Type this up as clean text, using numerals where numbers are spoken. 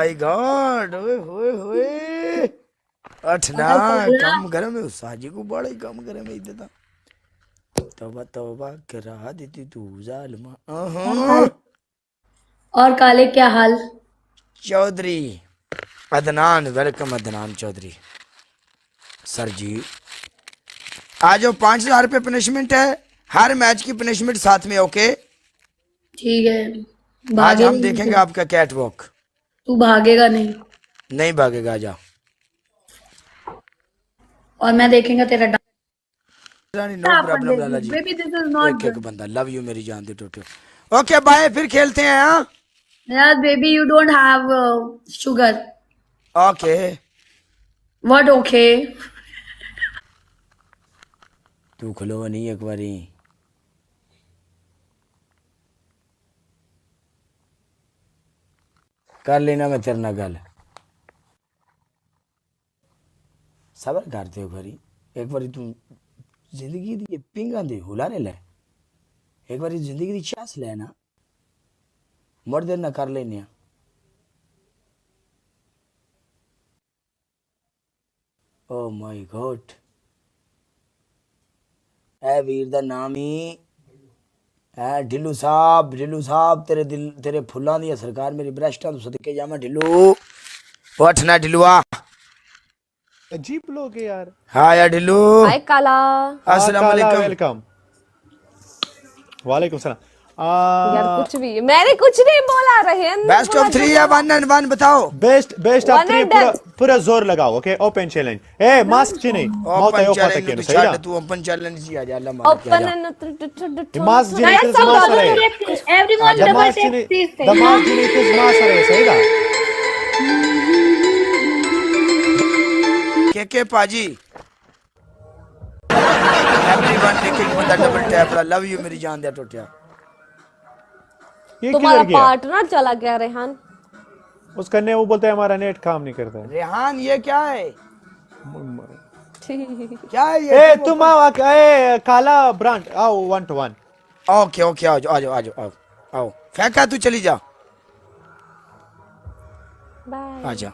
My God, ओए होए होए, अठना कम गरम है साजी को, बड़ा ही कम गरम है इधर। तौबा तौबा करा देती तू जालिमा। और काले क्या हाल? चौधरी अदनान, वेलकम अदनान चौधरी। सर जी आज जो 5,000 रुपये पनिशमेंट है, हर मैच की पनिशमेंट साथ में, ओके? ठीक है, आज हम भागेगा नहीं देखेंगे तू। आपका कैट वॉक। तू भागेगा नहीं नहीं भागेगा, जा। और मैं देखेंगा तेरा no problem Lala ji, baby, this is not एक एक गुड। बंदा, लव यू मेरी जान दे टोटो। ओके बाय, फिर खेलते हैं। हाँ यार baby, you don't have sugar. Okay, what okay? तू खलो नहीं एक बारी। कर लेना मैं तेरे ना गल, सबर करते हो खरी। एक बारी तू जिंदगी दी पिंगा दे हुलारे ले, एक बारी जिंदगी दी चास लेना, मुड़ देर ना कर लेने। ओ माय गॉड, ए वीर दा नाम ही है ढिल्लू साहब। ढिल्लू साहब, तेरे दिल तेरे फुल्लां दी सरकार मेरी ब्रेस्टां तो सदके जावां। ढिल्लू उठ ना ढिल्लुआ। अजीब लोग है यार। हाँ यार ढिल्लू, हाय काला। अस्सलाम काला वालेकुम। वेलकम। वालेकुम सलाम। यार कुछ भी, मैंने कुछ नहीं बोला, रेहान बेस्ट ऑफ 3 या 1 and 1 बताओ। बेस्ट ऑफ One 3 and पूरा done. पूरा जोर लगाओ। Okay, open challenge. ए मास्क चीनी मौत है ओपन ओपन चैलेंज तक तू सही छाड़, ना। तू ओपन चैलेंज ही आ जा, अल्लाह मालिक आ ओपन जा। एंड मास्क चीनी Guys, किस some मास double रहे। tap. Everyone double mask tap, चीनी please. मास्क चीनी किस मास रहे सही ना। के पाजी, एवरीवन एक एक बंदा डबल टैप रहा। लव यू मेरी जान दे टोटिया। ये तुम्हारा किधर गया पार्टनर चला गया रेहान। उसका ने वो बोलता है हमारा नेट काम नहीं करता है। रेहान ये क्या है, क्या है ये? ए तुम आओ ए काला ब्रांड आओ 1 to 1। ओके ओके, आओ जाओ, आ जाओ, आ जाओ, आओ आओ। फेंका तू, चली जा, बाय। आ जा।